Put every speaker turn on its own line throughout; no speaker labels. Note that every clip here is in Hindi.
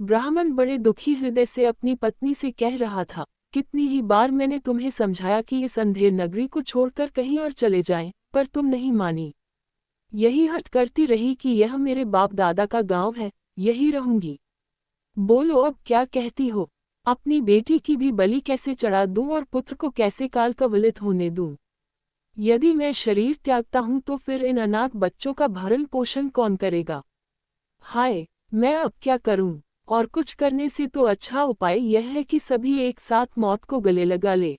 ब्राह्मण बड़े दुखी हृदय से अपनी पत्नी से कह रहा था, कितनी ही बार मैंने तुम्हें समझाया कि इस अंधेर नगरी को छोड़कर कहीं और चले जाएं, पर तुम नहीं मानी। यही हट करती रही कि यह मेरे बाप दादा का गांव है, यही रहूंगी। बोलो अब क्या कहती हो? अपनी बेटी की भी बलि कैसे चढ़ा दूं और पुत्र को कैसे काल कवलित होने दूं? यदि मैं शरीर त्यागता हूं तो फिर इन अनाथ बच्चों का भरण पोषण कौन करेगा? हाय, मैं अब क्या करूं? और कुछ करने से तो अच्छा उपाय यह है कि सभी एक साथ मौत को गले लगा ले।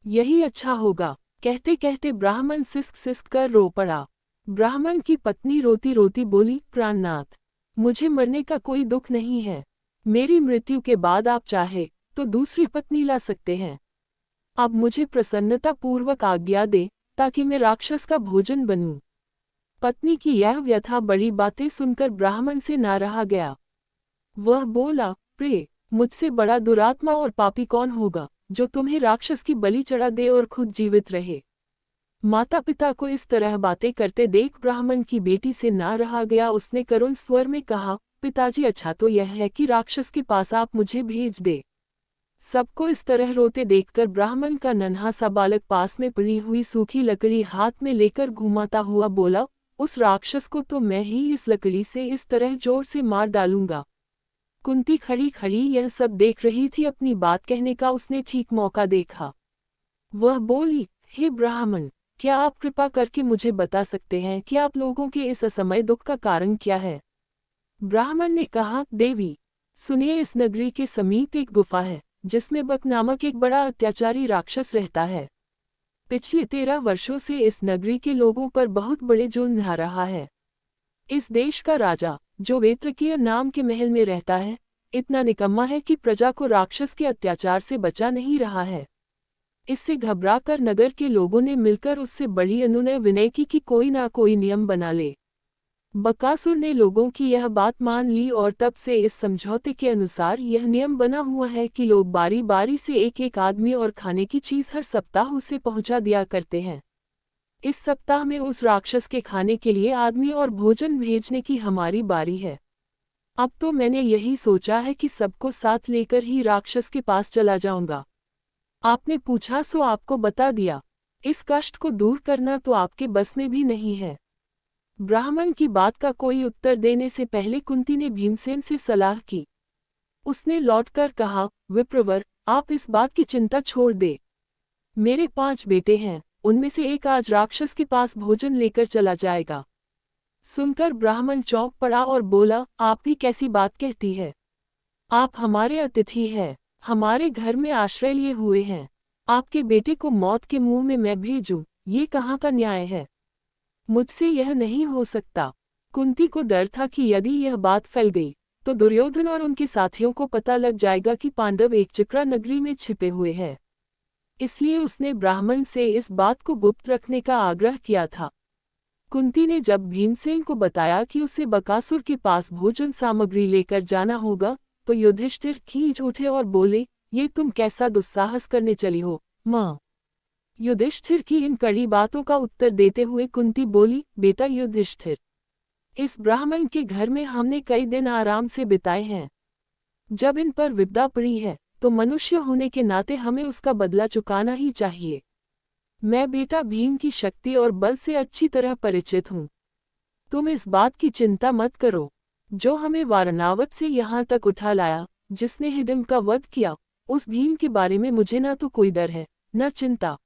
यही अच्छा होगा। कहते कहते ब्राह्मण सिसक सिसक कर रो पड़ा। ब्राह्मण की पत्नी रोती रोती बोली, प्राणनाथ, मुझे मरने का कोई दुख नहीं है। मेरी मृत्यु के बाद आप चाहे तो दूसरी पत्नी ला सकते हैं। अब मुझे प्रसन्नता पूर्वक आज्ञा दे, ताकि मैं राक्षस का भोजन बनूं। पत्नी की यह व्यथा बड़ी बातें सुनकर ब्राह्मण से ना रहा गया। वह बोला, प्रिय, मुझसे बड़ा दुरात्मा और पापी कौन होगा, जो तुम्हें राक्षस की बलि चढ़ा दे और खुद जीवित रहे। माता पिता को इस तरह बातें करते देख ब्राह्मण की बेटी से ना रहा गया। उसने करुण स्वर में कहा, पिताजी, अच्छा तो यह है कि राक्षस के पास आप मुझे भेज दे। सबको इस तरह रोते देखकर ब्राह्मण का नन्हा सा बालक पास में पड़ी हुई सूखी लकड़ी हाथ में लेकर घुमाता हुआ बोला, उस राक्षस को तो मैं ही इस लकड़ी से इस तरह जोर से मार डालूंगा। कुंती खड़ी खड़ी यह सब देख रही थी। अपनी बात कहने का उसने ठीक मौका देखा। वह बोली, हे ब्राह्मण, क्या आप कृपा करके मुझे बता सकते हैं कि आप लोगों के इस असमय दुख का कारण क्या है? ब्राह्मण ने कहा, देवी, सुनिए, इस नगरी के समीप एक गुफा है, जिसमें बक नामक एक बड़ा अत्याचारी राक्षस रहता है। पिछले 13 वर्षों से इस नगरी के लोगों पर बहुत बड़े जुल्म ढा रहा है। इस देश का राजा, जो वेत्रकीय नाम के महल में रहता है, इतना निकम्मा है कि प्रजा को राक्षस के अत्याचार से बचा नहीं रहा है। इससे घबराकर नगर के लोगों ने मिलकर उससे बड़ी अनुनय विनय की कि कोई ना कोई नियम बना ले। बकासुर ने लोगों की यह बात मान ली और तब से इस समझौते के अनुसार यह नियम बना हुआ है कि लोग बारी बारी से एक एक आदमी और खाने की चीज हर सप्ताह उसे पहुंचा दिया करते हैं। इस सप्ताह में उस राक्षस के खाने के लिए आदमी और भोजन भेजने की हमारी बारी है। अब तो मैंने यही सोचा है कि सबको साथ लेकर ही राक्षस के पास चला जाऊंगा। आपने पूछा सो आपको बता दिया। इस कष्ट को दूर करना तो आपके बस में भी नहीं है। ब्राह्मण की बात का कोई उत्तर देने से पहले कुंती ने भीमसेन से सलाह की। उसने लौटकर कहा, विप्रवर, आप इस बात की चिंता छोड़ दे। मेरे 5 बेटे हैं, उनमें से एक आज राक्षस के पास भोजन लेकर चला जाएगा। सुनकर ब्राह्मण चौंक पड़ा और बोला, आप भी कैसी बात कहती है? आप हमारे अतिथि हैं, हमारे घर में आश्रय लिए हुए हैं। आपके बेटे को मौत के मुंह में मैं भेजूं, ये कहाँ का न्याय है? मुझसे यह नहीं हो सकता। कुंती को डर था कि यदि यह बात फैल गई, तो दुर्योधन और उनके साथियों को पता लग जाएगा कि पांडव एक चिक्रा नगरी में छिपे हुए हैं। इसलिए उसने ब्राह्मण से इस बात को गुप्त रखने का आग्रह किया था। कुंती ने जब भीमसेन को बताया कि उसे बकासुर के पास भोजन सामग्री लेकर जाना होगा, तो युधिष्ठिर खींच उठे और बोले, ये तुम कैसा दुस्साहस करने चली हो, माँ? युधिष्ठिर की इन कड़ी बातों का उत्तर देते हुए कुंती बोली, बेटा युधिष्ठिर, इस ब्राह्मण के घर में हमने कई दिन आराम से बिताए हैं। जब इन पर विपदा पड़ी है, तो मनुष्य होने के नाते हमें उसका बदला चुकाना ही चाहिए। मैं बेटा भीम की शक्ति और बल से अच्छी तरह परिचित हूँ। तुम इस बात की चिंता मत करो। जो हमें वारणावत से यहाँ तक उठा लाया, जिसने हिडिंब का वध किया, उस भीम के बारे में मुझे ना तो कोई डर है, न चिंता।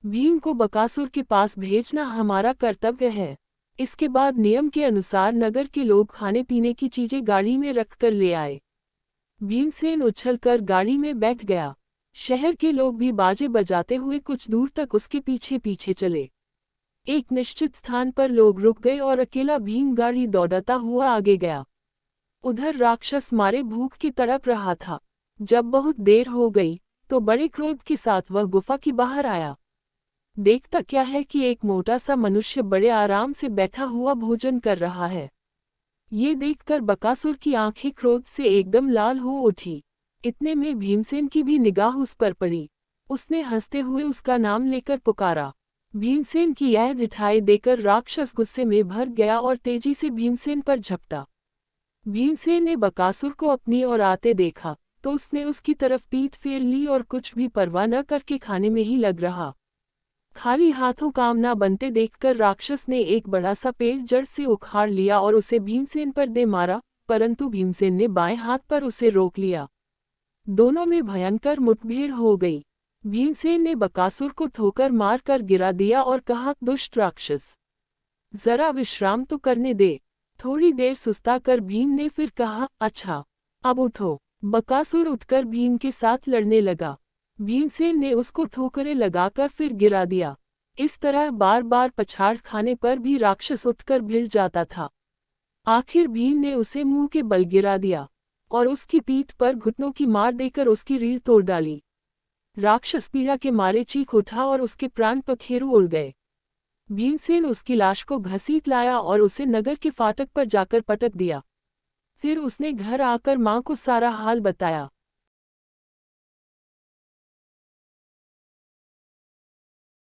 भीम को बकासुर के पास भेजना हमारा कर्तव्य है। इसके बाद नियम के अनुसार नगर के लोग खाने पीने की चीजें गाड़ी में रखकर ले आए। भीमसेन उछलकर गाड़ी में बैठ गया। शहर के लोग भी बाजे बजाते हुए कुछ दूर तक उसके पीछे पीछे चले। एक निश्चित स्थान पर लोग रुक गए और अकेला भीम गाड़ी दौड़ाता हुआ आगे गया। उधर राक्षस मारे भूख की तड़प रहा था। जब बहुत देर हो गई, तो बड़े क्रोध के साथ वह गुफा की बाहर आया। देखता क्या है कि एक मोटा सा मनुष्य बड़े आराम से बैठा हुआ भोजन कर रहा है। ये देखकर बकासुर की आंखें क्रोध से एकदम लाल हो उठी। इतने में भीमसेन की भी निगाह उस पर पड़ी। उसने हंसते हुए उसका नाम लेकर पुकारा। भीमसेन की यह दिखाई देकर राक्षस गुस्से में भर गया और तेजी से भीमसेन पर झपटा। भीमसेन ने बकासुर को अपनी ओर आते देखा तो उसने उसकी तरफ पीठ फेर ली और कुछ भी परवाह न करके खाने में ही लग रहा। खाली हाथों काम ना बनते देखकर राक्षस ने एक बड़ा सा पेड़ जड़ से उखाड़ लिया और उसे भीमसेन पर दे मारा, परंतु भीमसेन ने बाएं हाथ पर उसे रोक लिया। दोनों में भयंकर मुठभेड़ हो गई। भीमसेन ने बकासुर को ठोकर मार कर गिरा दिया और कहा, दुष्ट राक्षस, जरा विश्राम तो करने दे। थोड़ी देर सुस्ता कर भीम ने फिर कहा, अच्छा, अब उठो। बकासुर उठकर भीम के साथ लड़ने लगा। भीमसेन ने उसको ठोकरें लगाकर फिर गिरा दिया। इस तरह बार बार पछाड़ खाने पर भी राक्षस उठकर भिड़ जाता था। आखिर भीम ने उसे मुंह के बल गिरा दिया और उसकी पीठ पर घुटनों की मार देकर उसकी रीढ़ तोड़ डाली। राक्षस पीड़ा के मारे चीख उठा और उसके प्राण पखेरु उड़ गए। भीमसेन उसकी लाश को घसीट लाया और उसे नगर के फाटक पर जाकर पटक दिया। फिर उसने घर आकर मां को सारा हाल बताया।